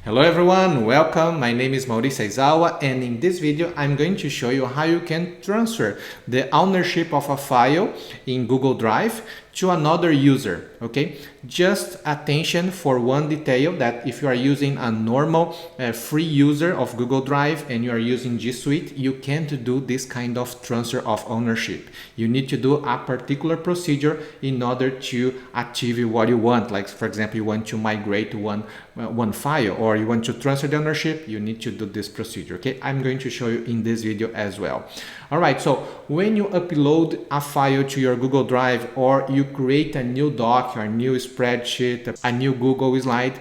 Hello everyone, welcome. My name is Mauricio Aizawa, and in this video I'm going to show you how you can transfer the ownership of a file in Google Drive to another user. Okay, just attention for one detail, that if you are using a normal free user of Google Drive and you are using G Suite, you can't do this kind of transfer of ownership. You need to do a particular procedure in order to achieve what you want. Like, for example, you want to migrate one file, or you want to transfer the ownership, you need to do this procedure. Okay, I'm going to show you in this video as well. All right, so when you upload a file to your Google Drive, or you create a new doc or a new spreadsheet, a new Google slide,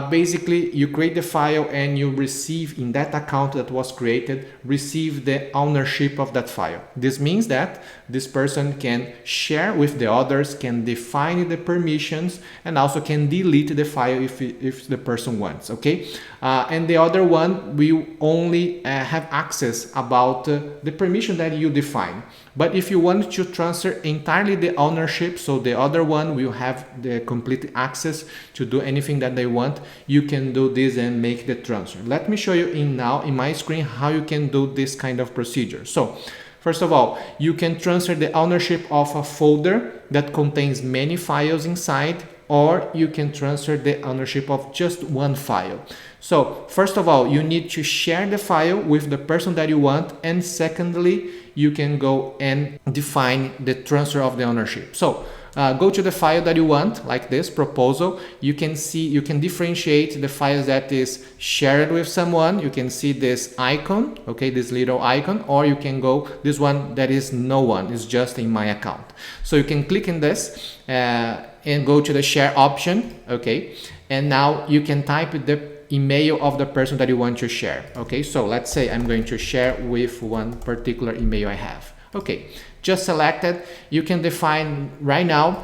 basically you create the file and you receive, in that account that was created, receive the ownership of that file. This means that this person can share with the others, can define the permissions, and also can delete the file if the person wants. Okay, and the other one will only have access about the permission that you define. But if you want to transfer entirely the ownership, so the other one will have the complete access to do anything that they want, you can do this and make the transfer. Let me show you now in my screen how you can do this kind of procedure. So first of all, you can transfer the ownership of a folder that contains many files inside, or you can transfer the ownership of just one file. So first of all, you need to share the file with the person that you want, and secondly, you can go and define the transfer of the ownership. So go to the file that you want, like this proposal. You can see, you can differentiate the files that is shared with someone. You can see this icon, okay, this little icon, or you can go this one that is no one, is just in my account. So you can click in this and go to the share option, okay, and now you can type the email of the person that you want to share. Okay, so let's say I'm going to share with one particular email I have. Okay, just selected. You can define right now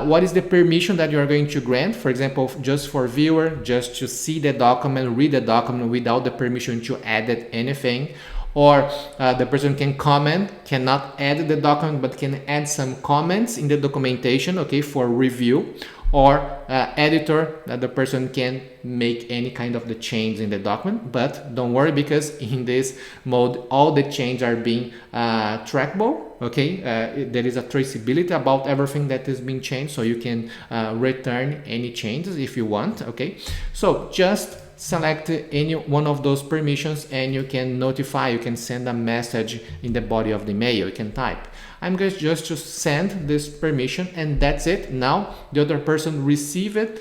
what is the permission that you are going to grant. For example, just for viewer, just to see the document, read the document without the permission to edit anything. Or the person can comment, cannot edit the document, but can add some comments in the documentation, okay, for review. Or editor, that the person can make any kind of the change in the document. But don't worry, because in this mode all the changes are being trackable. Okay, there is a traceability about everything that is being changed, so you can return any changes if you want. Okay, so just select any one of those permissions and you can notify, you can send a message in the body of the email. You can type, I'm going just to send this permission, and that's it. Now the other person received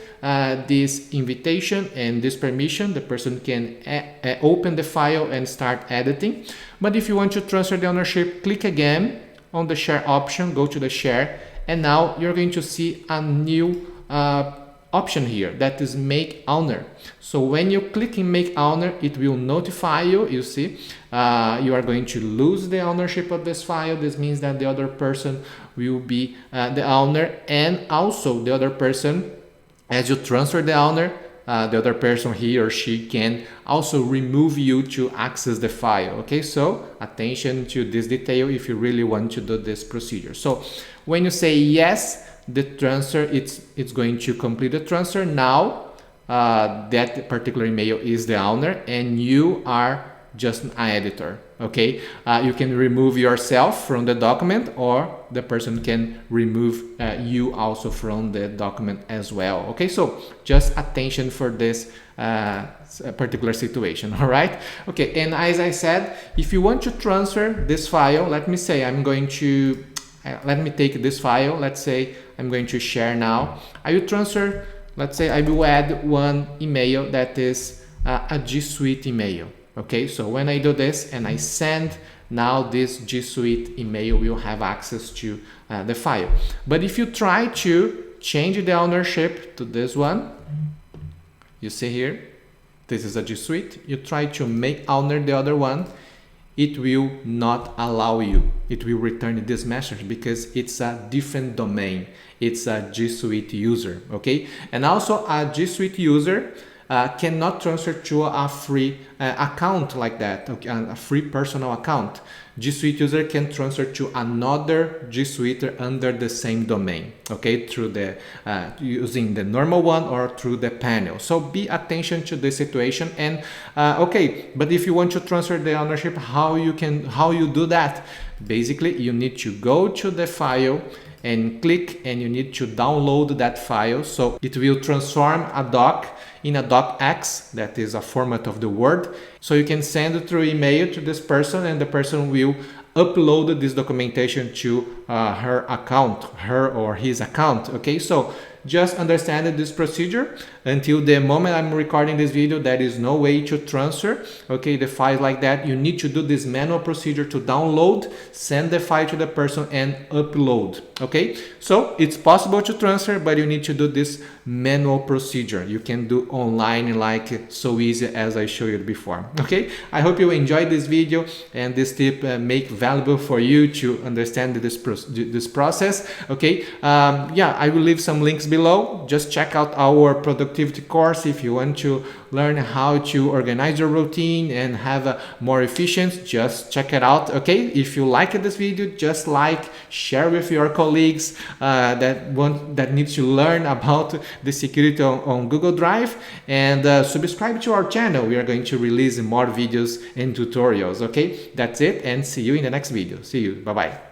this invitation and this permission. The person can open the file and start editing. But if you want to transfer the ownership, click again on the share option, go to the share, and now you're going to see a new option here, that is make owner. So when you click in make owner, it will notify you. You see, you are going to lose the ownership of this file. This means that the other person will be the owner, and also the other person, as you transfer the owner, the other person, he or she, can also remove you to access the file. Okay, so attention to this detail if you really want to do this procedure. So when you say yes, the transfer, it's going to complete the transfer. Now that particular email is the owner and you are just an editor. Okay, you can remove yourself from the document, or the person can remove you also from the document as well. Okay, so just attention for this particular situation. All right, okay, and as I said, if you want to transfer this file, let me say I'm going to let me take this file. Let's say I'm going to share now. I will transfer, let's say I will add one email that is a G Suite email. Okay, so when I do this and I send, now this G Suite email will have access to the file. But if you try to change the ownership to this one, you see here, this is a G Suite. You try to make owner the other one, it will not allow you. It will return this message because it's a different domain. It's a G Suite user, okay? And also a G Suite user, cannot transfer to a free account like that, okay, a free personal account. G Suite user can transfer to another G Suite under the same domain, okay, through the using the normal one or through the panel. So be attention to the situation. And okay, but if you want to transfer the ownership, how you do that? Basically, you need to go to the file and click, and you need to download that file. So it will transform a doc in a docx, that is a format of the Word. So you can send it through email to this person, and the person will upload this documentation to her account, her or his account. Okay, so just understand this procedure. Until the moment I'm recording this video, there is no way to transfer, okay, the file like that. You need to do this manual procedure to download, send the file to the person, and upload. Okay, so it's possible to transfer, but you need to do this manual procedure. You can do online like so easy as I showed you before. Okay, I hope you enjoyed this video and this tip make valuable for you to understand this process. Okay, yeah, I will leave some links below. Just check out our productivity course if you want to learn how to organize your routine and have a more efficient. Just check it out. Okay, if you like this video, just like, share with your colleagues that need to learn about the security on Google Drive, and subscribe to our channel. We are going to release more videos and tutorials. Okay, that's it, and see you in the next video. See you. Bye bye.